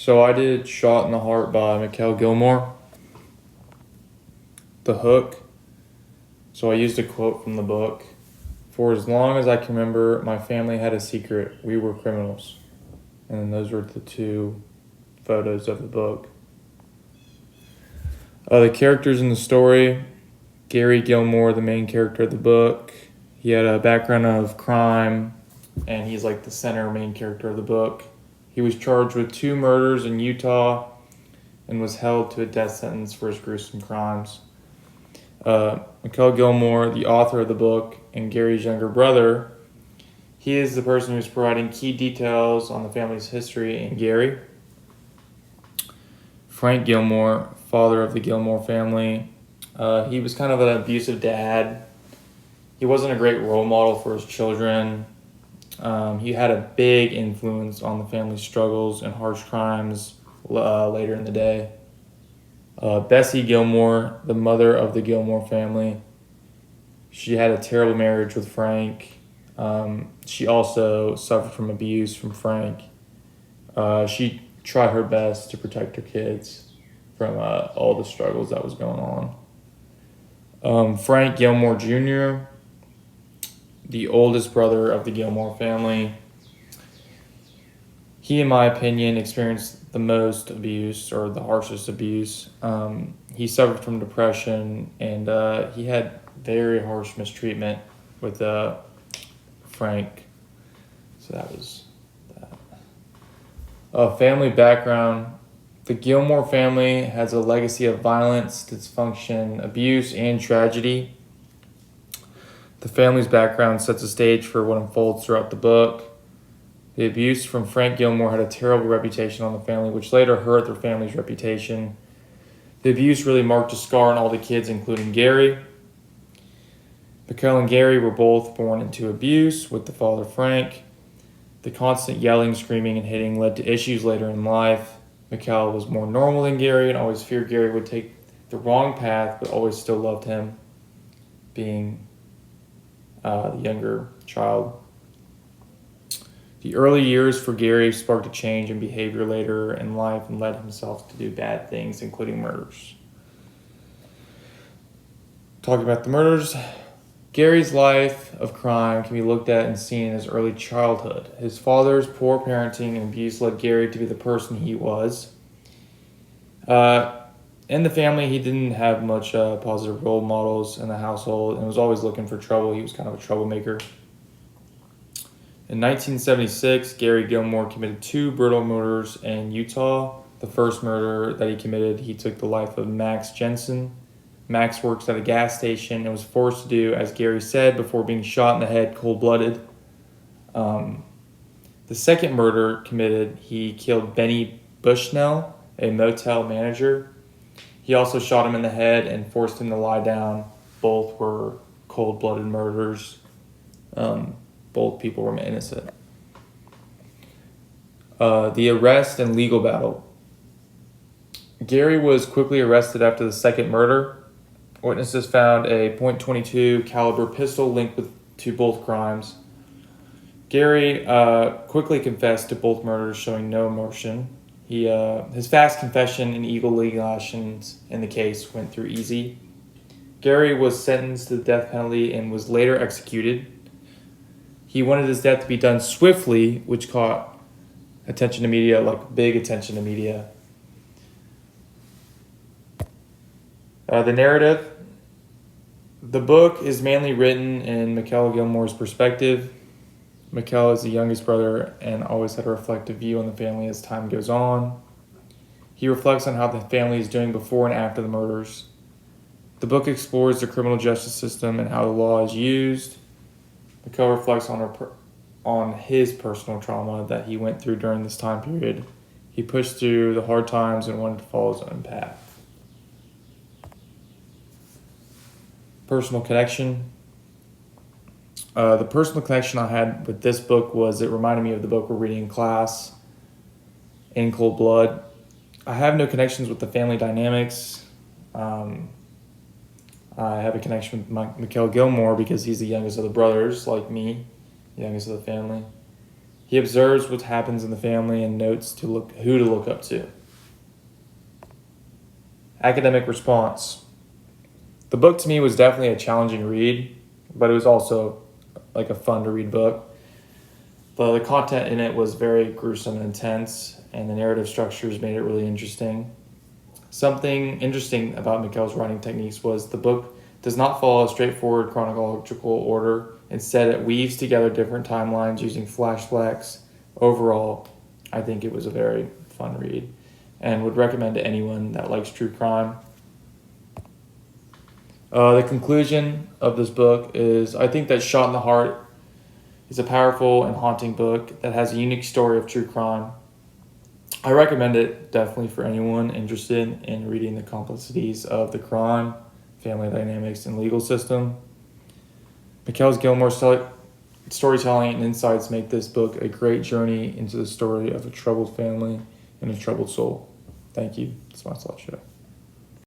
So I did Shot in the Heart by Mikhail Gilmore. The hook. So I used a quote from the book. For as long as I can remember, my family had a secret. We were criminals. And then those were the two photos of the book. The characters in the story. Gary Gilmore, the main character of the book. He had a background of crime, and he's like the center main character of the book. He was charged with 2 murders in Utah and was held to a death sentence for his gruesome crimes. Mikhail Gilmore, the author of the book, and Gary's younger brother, he is the person who's providing key details on the family's history in Gary. Frank Gilmore, father of the Gilmore family, he was kind of an abusive dad. He wasn't a great role model for his children. He had a big influence on the family's struggles and harsh crimes later in the day. Bessie Gilmore, the mother of the Gilmore family, she had a terrible marriage with Frank. She also suffered from abuse from Frank. She tried her best to protect her kids from all the struggles that was going on. Frank Gilmore Jr., the oldest brother of the Gilmore family, he, in my opinion, experienced the most abuse or the harshest abuse. He suffered from depression, and he had very harsh mistreatment with Frank. So that was that. Family background. The Gilmore family has a legacy of violence, dysfunction, abuse, and tragedy. The family's background sets a stage for what unfolds throughout the book. The abuse from Frank Gilmore had a terrible reputation on the family, which later hurt their family's reputation. The abuse really marked a scar on all the kids, including Gary. Mikhail and Gary were both born into abuse with the father, Frank. The constant yelling, screaming, and hitting led to issues later in life. Mikhail was more normal than Gary and always feared Gary would take the wrong path, but always still loved him, being the younger child. The early years for Gary sparked a change in behavior later in life and led himself to do bad things, including murders. Talking about the murders, Gary's life of crime can be looked at and seen in his early childhood. His father's poor parenting and abuse led Gary to be the person he was. In the family, he didn't have much positive role models in the household and was always looking for trouble. He was kind of a troublemaker. In 1976, Gary Gilmore committed 2 brutal murders in Utah. The first murder that he committed, he took the life of Max Jensen. Max works at a gas station and was forced to do, as Gary said, before being shot in the head cold-blooded. The second murder committed, he killed Benny Bushnell, a motel manager. He also shot him in the head and forced him to lie down. Both were cold-blooded murders. Both people were innocent. The arrest and legal battle. Gary was quickly arrested after the second murder. Witnesses found a .22 caliber pistol linked to both crimes. Gary quickly confessed to both murders, showing no emotion. His fast confession and eager legal actions in the case went through easy. Gary was sentenced to the death penalty and was later executed. He wanted his death to be done swiftly, which caught attention to media, like big attention to media. The narrative. The book is mainly written in Mikhail Gilmore's perspective. Mikhail is the youngest brother and always had a reflective view on the family as time goes on. He reflects on how the family is doing before and after the murders. The book explores the criminal justice system and how the law is used. Mikhail reflects on his personal trauma that he went through during this time period. He pushed through the hard times and wanted to follow his own path. Personal connection. The personal connection I had with this book was it reminded me of the book we're reading in class, In Cold Blood. I have no connections with the family dynamics. I have a connection with Mikhail Gilmore because he's the youngest of the brothers, like me, the youngest of the family. He observes what happens in the family and notes who to look up to. Academic response. The book to me was definitely a challenging read, but it was also like a fun to read book. The content in it was very gruesome and intense, and the narrative structures made it really interesting. Something interesting about Mikhail's writing techniques was the book does not follow a straightforward chronological order. Instead, it weaves together different timelines using flashbacks. Overall, I think it was a very fun read and would recommend to anyone that likes true crime. The conclusion of this book is I think that Shot in the Heart is a powerful and haunting book that has a unique story of true crime. I recommend it definitely for anyone interested in reading the complexities of the crime, family dynamics, and legal system. Mikhail Gilmore's storytelling and insights make this book a great journey into the story of a troubled family and a troubled soul. Thank you. It's my slideshow.